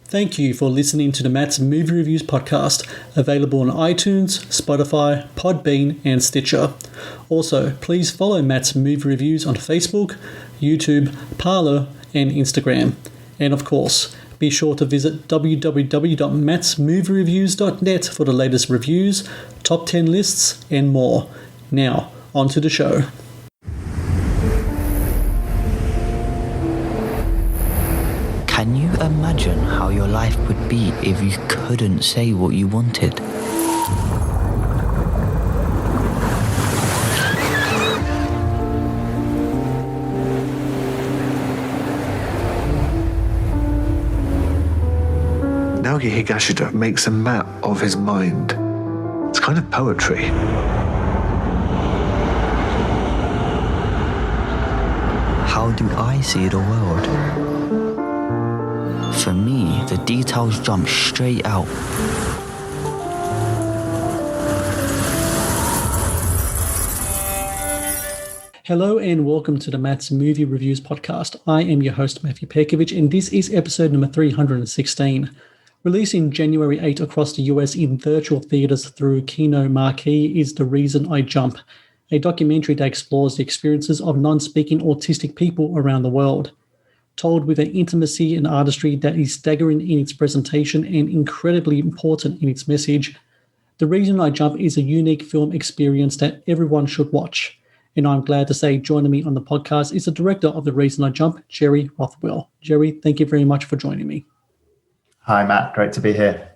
Thank you for listening to the Matt's Movie Reviews podcast, available on iTunes, Spotify, Podbean, and Stitcher. Also, please follow Matt's Movie Reviews on Facebook, YouTube, Parler, and Instagram. And of course, be sure to visit www.mattsmoviereviews.net for the latest reviews, top 10 lists, and more. Now, on to the show. Can you imagine how your life would be if you couldn't say what you wanted? Naoki Higashida makes a map of his mind. It's kind of poetry. How do I see the world? For me, the details jump straight out. Hello and welcome to the Matt's Movie Reviews podcast. I am your host, Matthew Pejkovic, and this is episode number 316. Releasing January 8 across the US in virtual theaters through Kino Marquee is The Reason I Jump, a documentary that explores the experiences of non-speaking autistic people around the world. Told with an intimacy and artistry that is staggering in its presentation and incredibly important in its message, The Reason I Jump is a unique film experience that everyone should watch. And I'm glad to say joining me on the podcast is the director of The Reason I Jump, Jerry Rothwell. Jerry, thank you very much for joining me. Hi, Matt. Great to be here.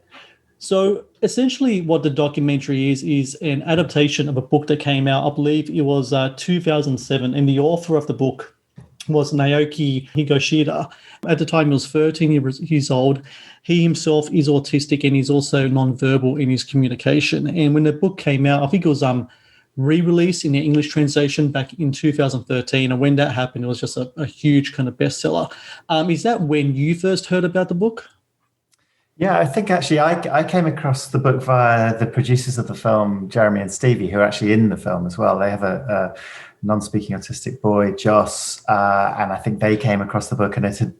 So essentially what the documentary is an adaptation of a book that came out, I believe it was 2007, and the author of the book was Naoki Higashida. At the time, he was 13 years old. He himself is autistic and he's also nonverbal in his communication. And when the book came out, I think it was re-released in the English translation back in 2013. And when that happened, it was just a huge kind of bestseller. Is that when you first heard about the book? Yeah, I think actually I came across the book via the producers of the film, Jeremy and Stevie, who are actually in the film as well. They have a non-speaking autistic boy, Joss, and I think they came across the book, and it had,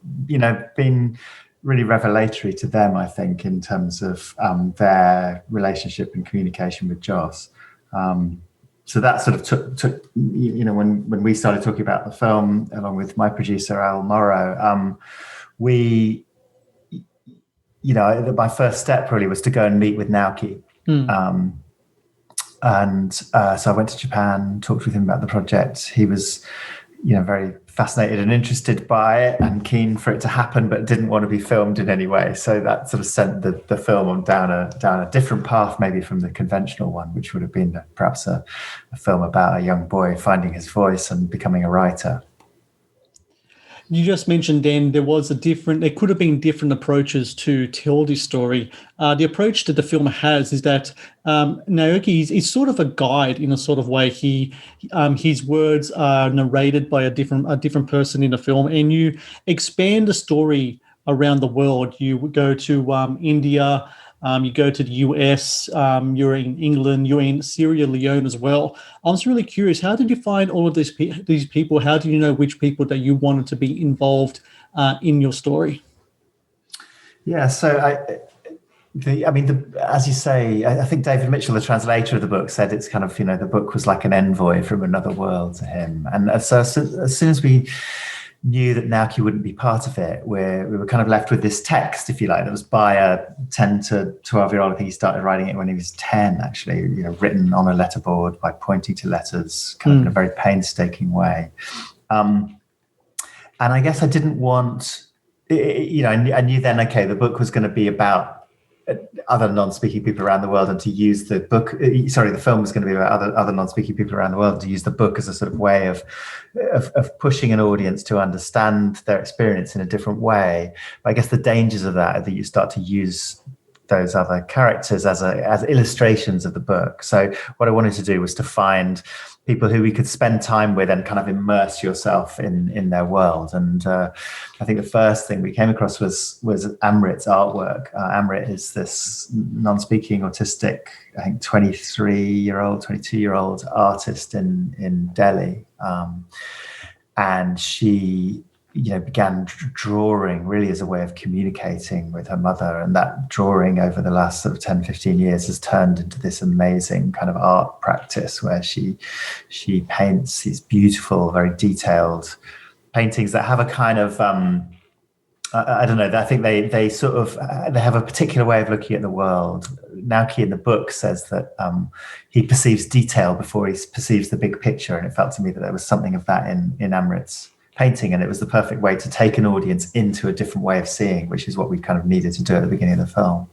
been really revelatory to them, I think, in terms of their relationship and communication with Joss. So that sort of took when we started talking about the film, along with my producer, Al Morrow, my first step really was to go and meet with Naoki. So I went to Japan, talked with him about the project. He was, very fascinated and interested by it and keen for it to happen, but didn't want to be filmed in any way. So that sort of sent the film down a different path, maybe from the conventional one, which would have been perhaps a film about a young boy finding his voice and becoming a writer. You just mentioned then there could have been different approaches to tell this story. The approach that the film has is that Naoki is sort of a guide in a sort of way. His words are narrated by a different person in the film, and you expand the story around the world. You go to India. You go to the US, you're in England, you're in Sierra Leone as well. I was really curious, how did you find all of these people? How do you know which people that you wanted to be involved in your story? Yeah, so as you say, I think David Mitchell, the translator of the book, said it's kind of, the book was like an envoy from another world to him. And so as soon as we knew that Naoki wouldn't be part of it, we were kind of left with this text, if you like, that was by a 10 to 12-year-old. I think he started writing it when he was 10, actually, written on a letterboard by pointing to letters, kind of in a very painstaking way. And I guess I didn't want, I knew then, okay, the book was going to be about other non-speaking people around the world, and to use the film was going to be about other non-speaking people around the world, to use the book as a sort of way of pushing an audience to understand their experience in a different way. But I guess the dangers of that are that you start to use those other characters as illustrations of the book. So what I wanted to do was to find people who we could spend time with and kind of immerse yourself in their world. And I think the first thing we came across was Amrit's artwork. Amrit is this non-speaking autistic, I think 22-year-old artist in Delhi. And she began drawing really as a way of communicating with her mother. And that drawing over the last sort of 10, 15 years has turned into this amazing kind of art practice where she paints these beautiful, very detailed paintings that have a kind of, I don't know, I think they sort of, they have a particular way of looking at the world. Naoki in the book says that he perceives detail before he perceives the big picture. And it felt to me that there was something of that in Amrit's painting, and it was the perfect way to take an audience into a different way of seeing, which is what we kind of needed to do at the beginning of the film.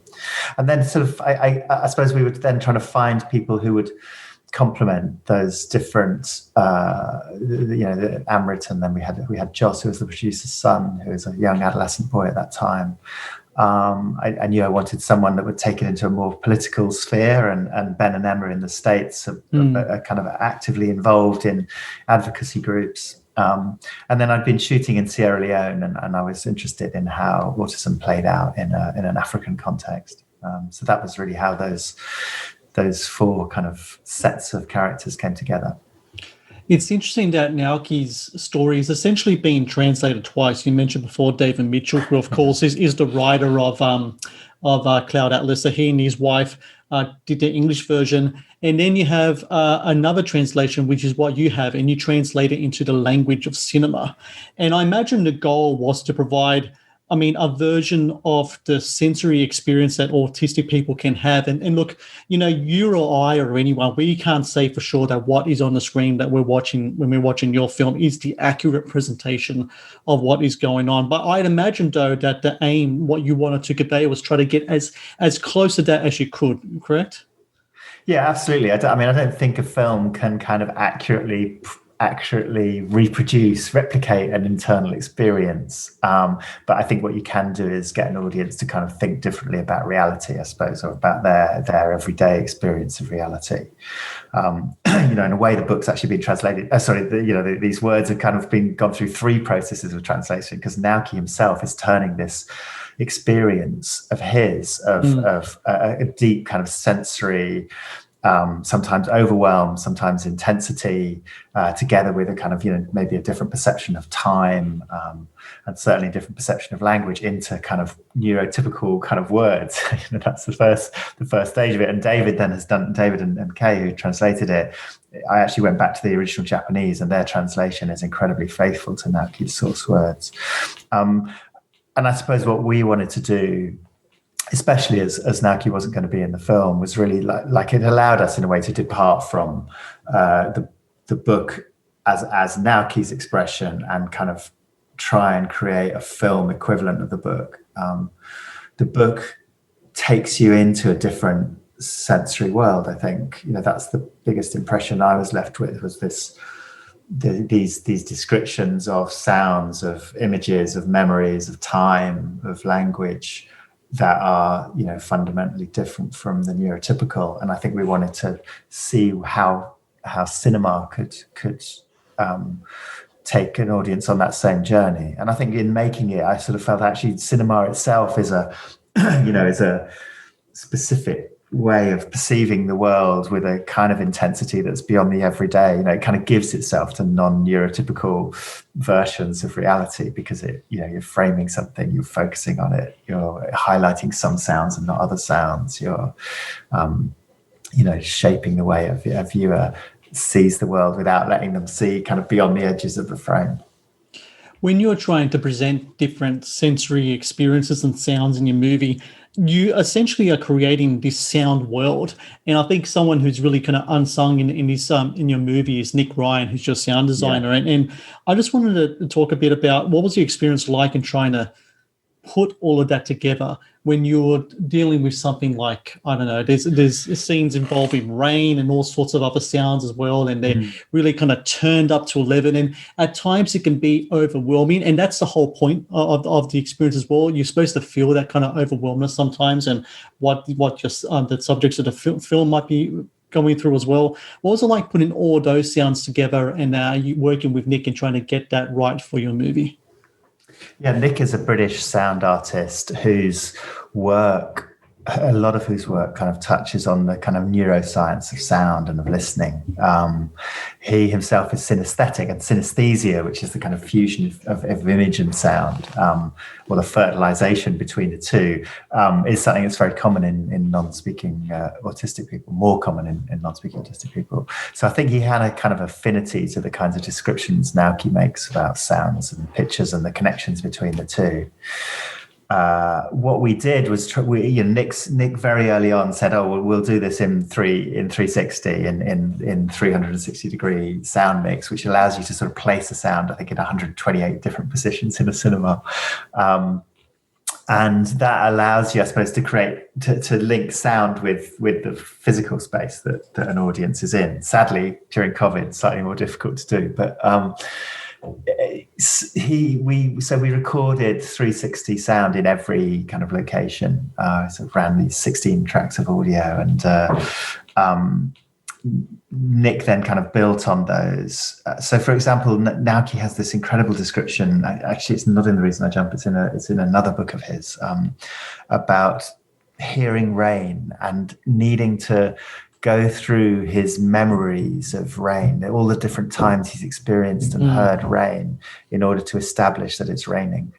And then sort of, I suppose we were then trying to find people who would complement those different, Amrit, and then we had Joss, who was the producer's son, who was a young adolescent boy at that time. I knew I wanted someone that would take it into a more political sphere, and Ben and Emma in the States are kind of actively involved in advocacy groups. And then I'd been shooting in Sierra Leone, and I was interested in how autism played out in an African context. So that was really how those four kind of sets of characters came together. It's interesting that Naoki's story is essentially being translated twice. You mentioned before David Mitchell, who of course is the writer of Cloud Atlas. So he and his wife did the English version, and then you have another translation, which is what you have, and you translate it into the language of cinema. And I imagine the goal was to provide, a version of the sensory experience that autistic people can have. And look, you or I or anyone, we can't say for sure that what is on the screen that we're watching when we're watching your film is the accurate presentation of what is going on. But I'd imagine, though, that the aim, what you wanted to convey, was try to get as close to that as you could, correct? Yeah, absolutely. I don't think a film can kind of accurately replicate an internal experience. But I think what you can do is get an audience to kind of think differently about reality, I suppose, or about their everyday experience of reality. In a way, the book's actually been translated. These words have kind of gone through three processes of translation, because Naoki himself is turning this experience of his of a deep kind of sensory, sometimes overwhelm, sometimes intensity, together with a kind of, maybe a different perception of time, and certainly a different perception of language, into kind of neurotypical kind of words. That's the first stage of it. And David and Kay, who translated it, I actually went back to the original Japanese, and their translation is incredibly faithful to Naoki's source words. And I suppose what we wanted to do, especially as Naoki wasn't going to be in the film, was really like it allowed us in a way to depart from the book as Naoki's expression, and kind of try and create a film equivalent of the book. The book takes you into a different sensory world. I think that's the biggest impression I was left with, was these descriptions of sounds, of images, of memories, of time, of language, that are fundamentally different from the neurotypical. And I think we wanted to see how cinema could take an audience on that same journey. And I think in making it, I sort of felt actually cinema itself is a is a specific way of perceiving the world, with a kind of intensity that's beyond the everyday. It kind of gives itself to non-neurotypical versions of reality, because you're framing something, you're focusing on it, you're highlighting some sounds and not other sounds, you're shaping the way a viewer sees the world without letting them see kind of beyond the edges of the frame. When you're trying to present different sensory experiences and sounds in your movie, you essentially are creating this sound world. And I think someone who's really kind of unsung in your movie is Nick Ryan, who's your sound designer. Yeah. And I just wanted to talk a bit about, what was the experience like in trying to put all of that together when you're dealing with something like, I don't know, there's scenes involving rain and all sorts of other sounds as well, and they're really kind of turned up to 11, and at times it can be overwhelming, and that's the whole point of the experience as well. You're supposed to feel that kind of overwhelmness sometimes, and what just the subjects of the film might be going through as well. What was it like putting all those sounds together, and you working with Nick and trying to get that right for your movie? Yeah, Nick is a British sound artist whose work a lot of whose work kind of touches on the kind of neuroscience of sound and of listening. He himself is synesthetic, and synesthesia, which is the kind of fusion of image and sound, or the fertilization between the two, is something that's very common in non-speaking autistic people, more common in non-speaking autistic people. So I think he had a kind of affinity to the kinds of descriptions Naoki makes about sounds and pictures and the connections between the two. What we did was Nick very early on said, "Oh, well, we'll do this in 360 in 360 degree sound mix, which allows you to sort of place a sound, I think, in 128 different positions in a cinema." And that allows you, I suppose, to link sound with the physical space that an audience is in. Sadly, during COVID, slightly more difficult to do, but. We recorded 360 sound in every kind of location. So ran these 16 tracks of audio, and Nick then kind of built on those. So, for example, Naoki has this incredible description. Actually, it's not in The Reason I Jump. It's in another book of his, about hearing rain and needing to go through his memories of rain, all the different times he's experienced and heard rain, in order to establish that it's raining.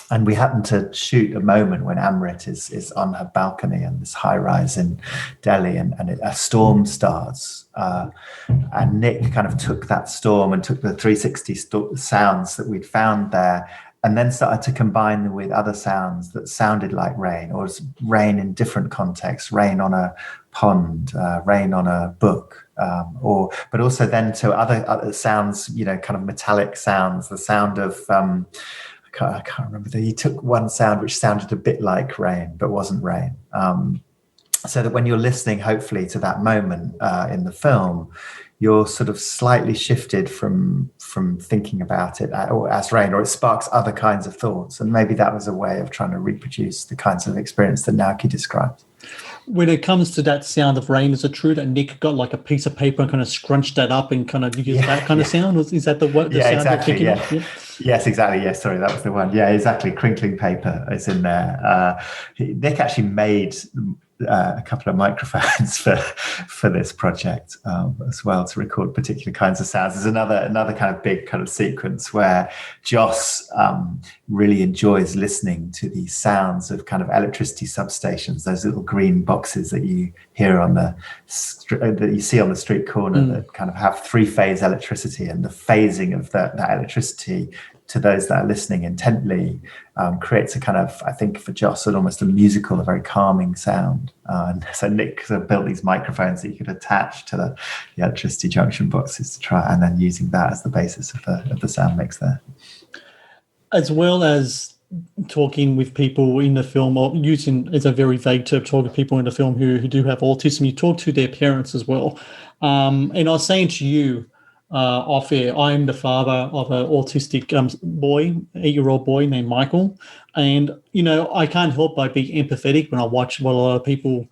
And we happen to shoot a moment when Amrit is on her balcony in this high rise in Delhi, and a storm starts. And Nick kind of took that storm and took the 360 sounds that we'd found there, and then started to combine them with other sounds that sounded like rain, or rain in different contexts, rain on a pond, rain on a book, but also then to other sounds, kind of metallic sounds, the sound of, I can't remember, he took one sound which sounded a bit like rain, but wasn't rain. So that when you're listening, hopefully, to that moment in the film, you're sort of slightly shifted from thinking about it as rain, or it sparks other kinds of thoughts. And maybe that was a way of trying to reproduce the kinds of experience that Naoki described. When it comes to that sound of rain, is it true that Nick got like a piece of paper and kind of scrunched that up and kind of used that kind of sound? Is that the sound exactly, you're thinking of? Yes, exactly. Yes, sorry, that was the one. Yeah, exactly. Crinkling paper is in there. Nick actually made a couple of microphones for this project as well, to record particular kinds of sounds. There's another kind of big kind of sequence where Joss really enjoys listening to the sounds of kind of electricity substations, those little green boxes that you hear on that you see on the street corner that kind of have three-phase electricity, and the phasing of that electricity to those that are listening intently creates a kind of, I think for Joss, almost a musical, a very calming sound. And so Nick sort of built these microphones that you could attach to the electricity junction boxes to try, and then using that as the basis of the sound mix there. As well as talking with people in the film, or using as a very vague term, talking to people in the film who do have autism, you talk to their parents as well. And I was saying to you, off air, I'm the father of an autistic boy, 8-year-old boy named Michael, and I can't help but be empathetic when I watch what a lot of people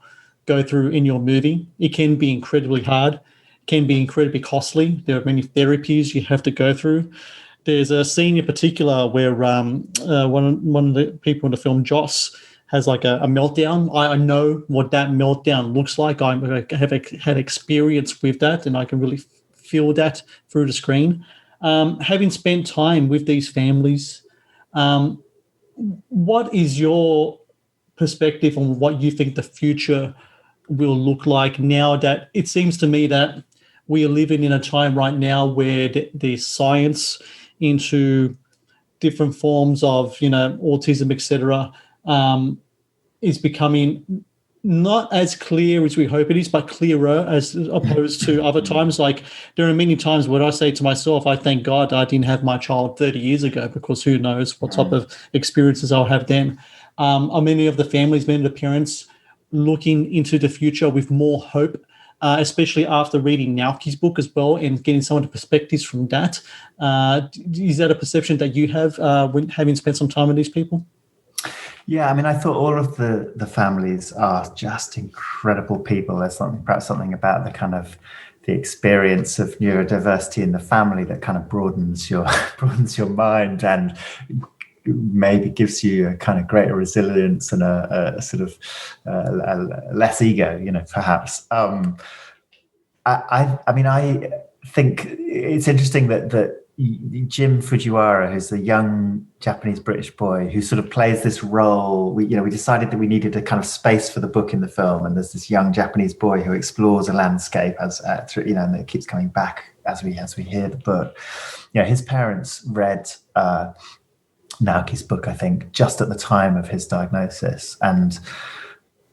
go through in your movie. It can be incredibly hard, can be incredibly costly. There are many therapies you have to go through. There's a scene in particular where one of the people in the film, Joss, has like a meltdown. I know what that meltdown looks like. I have had experience with that, and I can really feel that through the screen. Having spent time with these families, what is your perspective on what you think the future will look like now that it seems to me that we are living in a time right now where the science into different forms of, autism, etc., is becoming not as clear as we hope it is, but clearer as opposed to other times. Like, there are many times where I say to myself, I thank God I didn't have my child 30 years ago, because who knows what type of experiences I'll have then. Are many of the families, many of the parents looking into the future with more hope, especially after reading Naoki's book as well and getting some of the perspectives from that? Is that a perception that you have when having spent some time with these people? Yeah, I mean, I thought all of the families are just incredible people. There's perhaps something about the kind of the experience of neurodiversity in the family that kind of broadens your mind and maybe gives you a kind of greater resilience and a sort of less ego, perhaps. I mean, I think it's interesting that Jim Fujiwara, who's a young Japanese British boy who sort of plays this role. We decided that we needed a kind of space for the book in the film, and there's this young Japanese boy who explores a landscape and it keeps coming back as we hear the book. His parents read Naoki's book, I think, just at the time of his diagnosis, and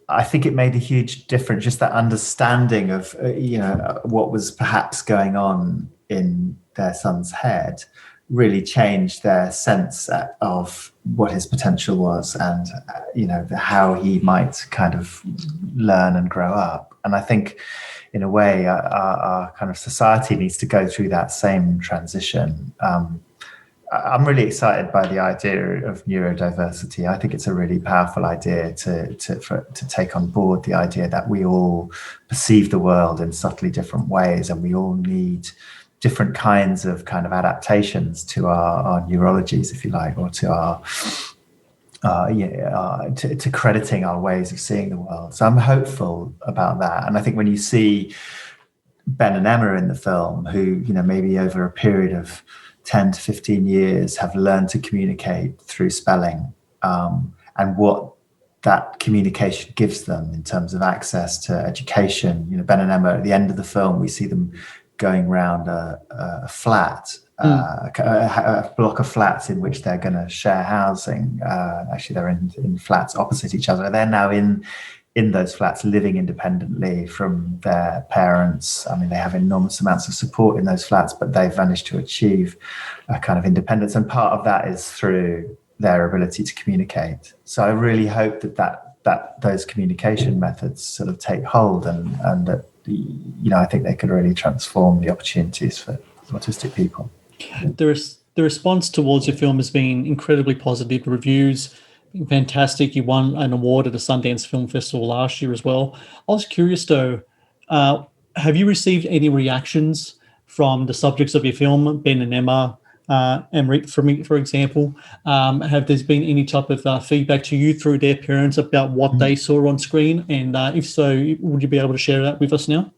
I think it made a huge difference. Just that understanding of what was perhaps going on in their son's head really changed their sense of what his potential was, and how he might kind of learn and grow up. And I think, in a way, our kind of society needs to go through that same transition. I'm really excited by the idea of neurodiversity. I think it's a really powerful idea to take on board the idea that we all perceive the world in subtly different ways, and we all need different kinds of kind of adaptations to our neurologies, if you like, or to to crediting our ways of seeing the world. So I'm hopeful about that. And I think when you see Ben and Emma in the film, who maybe over a period of 10 to 15 years have learned to communicate through spelling, and what that communication gives them in terms of access to education. Ben and Emma, at the end of the film, we see them going around a flat, a block of flats in which they're going to share housing. Actually, they're in flats opposite each other. They're now in those flats, living independently from their parents. I mean, they have enormous amounts of support in those flats, but they've managed to achieve a kind of independence. And part of that is through their ability to communicate. So I really hope that those communication methods sort of take hold, and that I think they could really transform the opportunities for autistic people. The response towards your film has been incredibly positive. The reviews been fantastic. You won an award at the Sundance Film Festival last year as well. I was curious though, have you received any reactions from the subjects of your film, Ben and Emma, Emmerich, for example? Have there been any type of feedback to you through their parents about what they saw on screen? And if so, would you be able to share that with us now?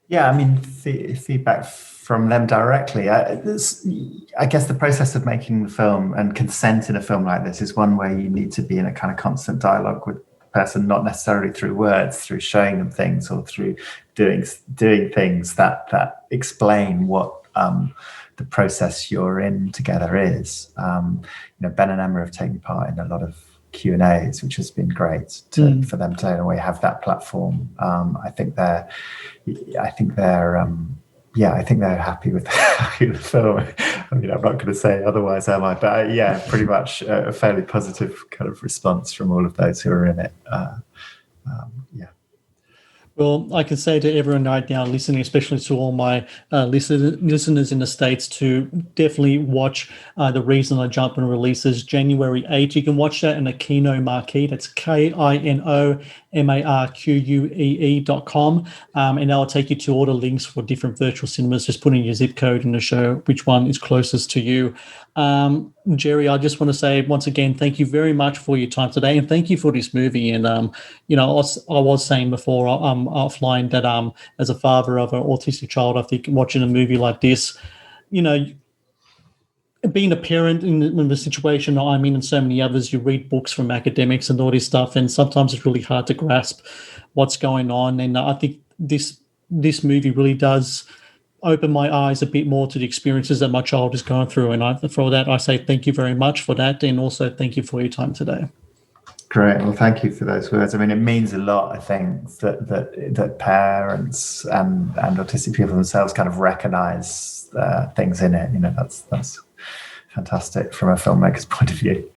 Yeah, I mean, feedback from them directly. I guess the process of making the film and consent in a film like this is one where you need to be in a kind of constant dialogue with the person, not necessarily through words, through showing them things or through doing things that explain what the process you're in together is. Ben and Emma have taken part in a lot of Q&As, which has been great for them to in a way have that platform. I think they're happy with the film. I mean, I'm not going to say otherwise, am I? But pretty much a fairly positive kind of response from all of those who are in it. Well, I can say to everyone right now listening, especially to all my listeners in the States, to definitely watch The Reason I Jump and releases January 8th. You can watch that in a Kino Marquee. That's KinoMarquee.com. And that'll take you to all the links for different virtual cinemas. Just put in your zip code and show which one is closest to you. Jerry, I just want to say once again, thank you very much for your time today, and thank you for this movie. And I was saying before offline that as a father of an autistic child, I think watching a movie like this, being a parent in the situation I'm in and so many others, you read books from academics and all this stuff, and sometimes it's really hard to grasp what's going on. And I think this movie really does open my eyes a bit more to the experiences that my child is going through. And for that, I say thank you very much for that. And also thank you for your time today. Great. Well, thank you for those words. I mean, it means a lot, I think, that parents and autistic people themselves kind of recognize things in it. That's fantastic from a filmmaker's point of view.